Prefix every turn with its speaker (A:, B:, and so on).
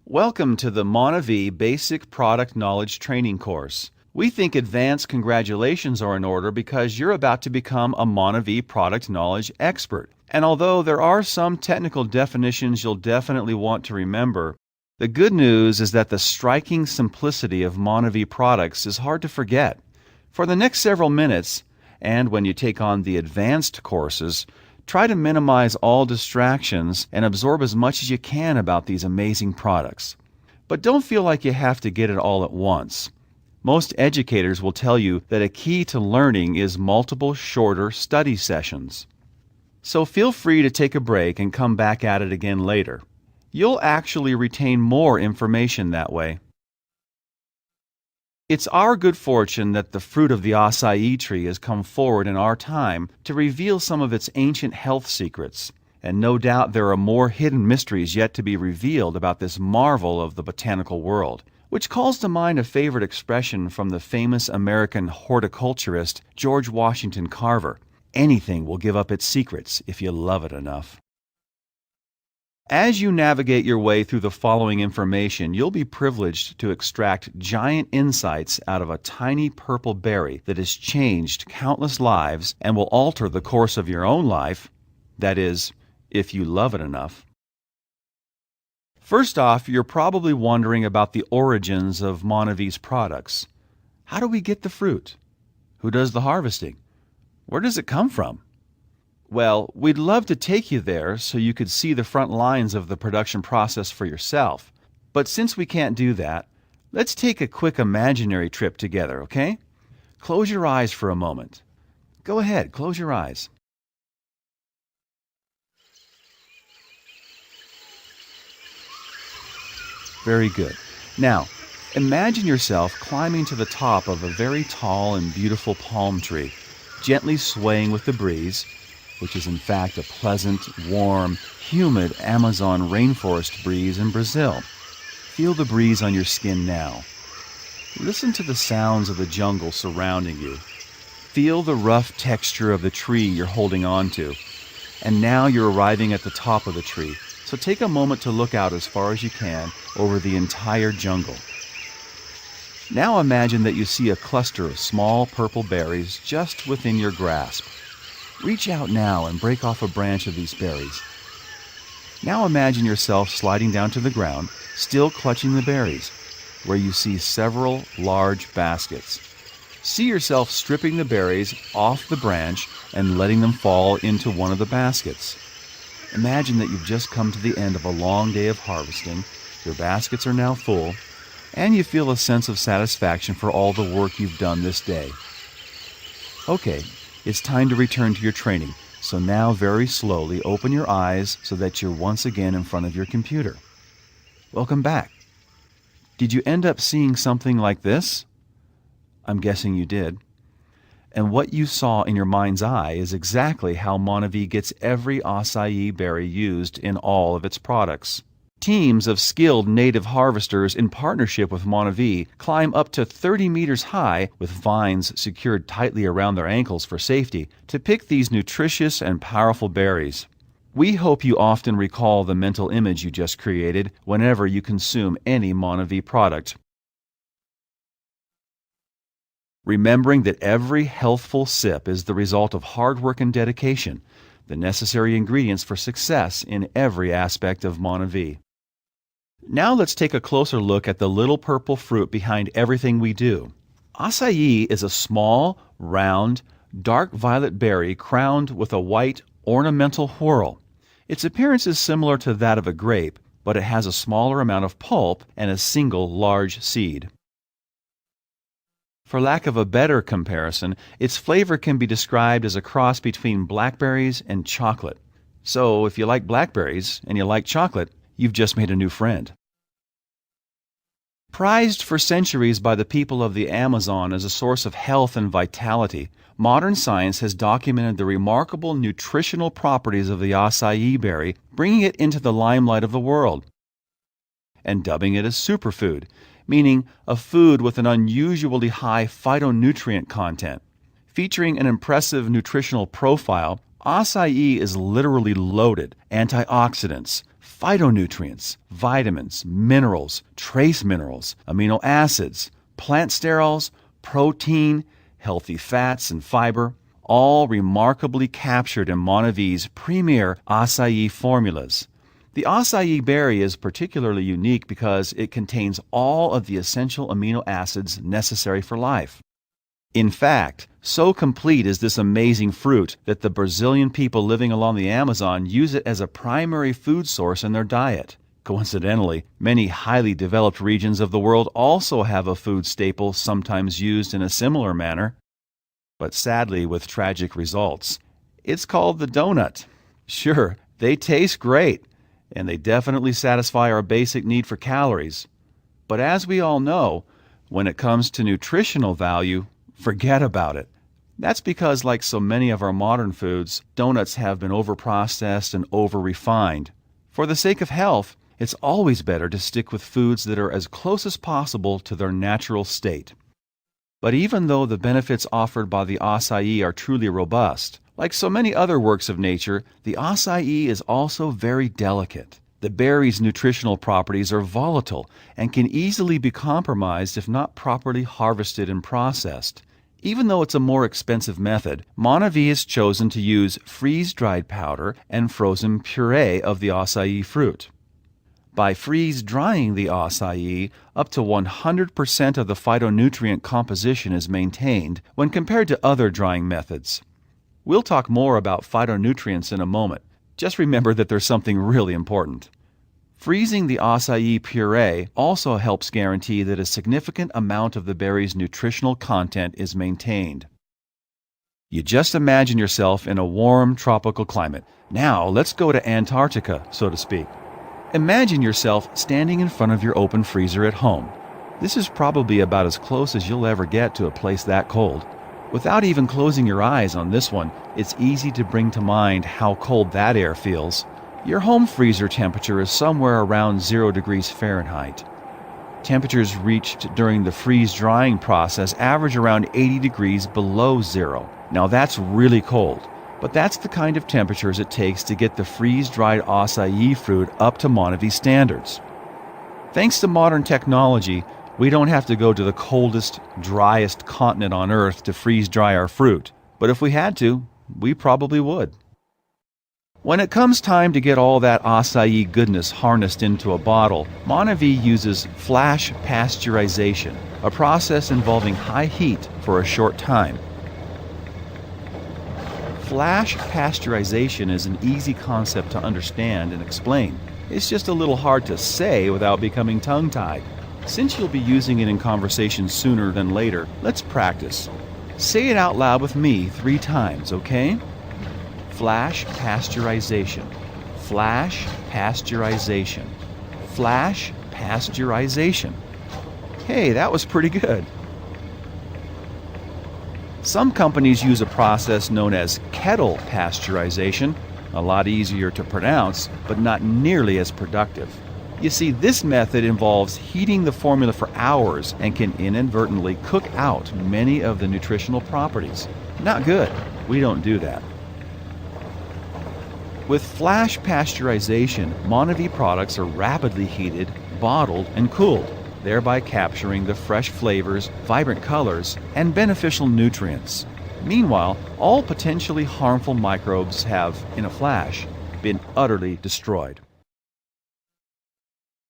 A: Welcome to the Monavie Basic Product Knowledge Training course. We think advanced congratulations are in order because you're about to become a Monavie product knowledge expert. And although there are some technical definitions you'll definitely want to remember, the good news is that the striking simplicity of Monavie products is hard to forget. For the next several minutes, and when you take on the advanced courses, try to minimize all distractions and absorb as much as you can about these amazing products. But don't feel like you have to get it all at once. Most educators will tell you that a key to learning is multiple shorter study sessions. So feel free to take a break and come back at it again later. You'll actually retain more information that way. It's our good fortune that the fruit of the acai tree has come forward in our time to reveal some of its ancient health secrets, and no doubt there are more hidden mysteries yet to be revealed about this marvel of the botanical world, which calls to mind a favorite expression from the famous American horticulturist George Washington Carver: "Anything will give up its secrets if you love it enough." As you navigate your way through the following information, you'll be privileged to extract giant insights out of a tiny purple berry that has changed countless lives and will alter the course of your own life. That is, if you love it enough. First off, you're probably wondering about the origins of Monavie's products. How do we get the fruit? Who does the harvesting? Where does it come from? Well, we'd love to take you there so you could see the front lines of the production process for yourself. But since we can't do that, let's take a quick imaginary trip together, okay? Close your eyes for a moment. Go ahead, close your eyes. Very good. Now, imagine yourself climbing to the top of a very tall and beautiful palm tree, gently swaying with the breeze, which is in fact a pleasant, warm, humid Amazon rainforest breeze in Brazil. Feel the breeze on your skin now. Listen to the sounds of the jungle surrounding you. Feel the rough texture of the tree you're holding on to. And now you're arriving at the top of the tree, so take a moment to look out as far as you can over the entire jungle. Now imagine that you see a cluster of small purple berries just within your grasp. Reach out now and break off a branch of these berries. Now imagine yourself sliding down to the ground, still clutching the berries, where you see several large baskets. See yourself stripping the berries off the branch and letting them fall into one of the baskets. Imagine that you've just come to the end of a long day of harvesting, your baskets are now full, and you feel a sense of satisfaction for all the work you've done this day. Okay. It's time to return to your training, so now very slowly open your eyes so that you're once again in front of your computer. Welcome back. Did you end up seeing something like this? I'm guessing you did. And what you saw in your mind's eye is exactly how Monavie gets every acai berry used in all of its products. Teams of skilled native harvesters in partnership with Monavie climb up to 30 meters high with vines secured tightly around their ankles for safety to pick these nutritious and powerful berries. We hope you often recall the mental image you just created whenever you consume any Monavie product. Remembering that every healthful sip is the result of hard work and dedication, the necessary ingredients for success in every aspect of Monavie. Now let's take a closer look at the little purple fruit behind everything we do. Acai is a small, round, dark violet berry crowned with a white, ornamental whorl. Its appearance is similar to that of a grape, but it has a smaller amount of pulp and a single large seed. For lack of a better comparison, its flavor can be described as a cross between blackberries and chocolate. So if you like blackberries and you like chocolate, you've just made a new friend. Prized for centuries by the people of the Amazon as a source of health and vitality, modern science has documented the remarkable nutritional properties of the acai berry, bringing it into the limelight of the world, and dubbing it a superfood, meaning a food with an unusually high phytonutrient content. Featuring an impressive nutritional profile, acai is literally loaded. Antioxidants, phytonutrients, vitamins, minerals, trace minerals, amino acids, plant sterols, protein, healthy fats, and fiber, all remarkably captured in Monavi's premier acai formulas. The acai berry is particularly unique because it contains all of the essential amino acids necessary for life. In fact, so complete is this amazing fruit that the Brazilian people living along the Amazon use it as a primary food source in their diet. Coincidentally, many highly developed regions of the world also have a food staple sometimes used in a similar manner, but sadly with tragic results. It's called the donut. Sure, they taste great, and they definitely satisfy our basic need for calories. But as we all know, when it comes to nutritional value, forget about it. That's because, like so many of our modern foods, donuts have been overprocessed and over-refined. For the sake of health, it's always better to stick with foods that are as close as possible to their natural state. But even though the benefits offered by the acai are truly robust, like so many other works of nature, the acai is also very delicate. The berry's nutritional properties are volatile and can easily be compromised if not properly harvested and processed. Even though it's a more expensive method, Monavi has chosen to use freeze-dried powder and frozen puree of the acai fruit. By freeze-drying the acai, up to 100% of the phytonutrient composition is maintained when compared to other drying methods. We'll talk more about phytonutrients in a moment. Just remember that there's something really important. Freezing the acai puree also helps guarantee that a significant amount of the berry's nutritional content is maintained. You just imagine yourself in a warm tropical climate. Now let's go to Antarctica, so to speak. Imagine yourself standing in front of your open freezer at home. This is probably about as close as you'll ever get to a place that cold. Without even closing your eyes on this one, it's easy to bring to mind how cold that air feels. Your home freezer temperature is somewhere around 0 degrees Fahrenheit. Temperatures reached during the freeze-drying process average around 80 degrees below zero. Now that's really cold, but that's the kind of temperatures it takes to get the freeze-dried acai fruit up to Monavi standards. Thanks to modern technology, we don't have to go to the coldest, driest continent on Earth to freeze-dry our fruit. But if we had to, we probably would. When it comes time to get all that acai goodness harnessed into a bottle, Monavi uses flash pasteurization, a process involving high heat for a short time. Flash pasteurization is an easy concept to understand and explain. It's just a little hard to say without becoming tongue-tied. Since you'll be using it in conversation sooner than later, let's practice. Say it out loud with me 3 times, okay? Flash pasteurization. Flash pasteurization. Flash pasteurization. Hey, that was pretty good. Some companies use a process known as kettle pasteurization, a lot easier to pronounce, but not nearly as productive. You see, this method involves heating the formula for hours and can inadvertently cook out many of the nutritional properties. Not good. We don't do that. With flash pasteurization, Monavi products are rapidly heated, bottled, and cooled, thereby capturing the fresh flavors, vibrant colors, and beneficial nutrients. Meanwhile, all potentially harmful microbes have, in a flash, been utterly destroyed.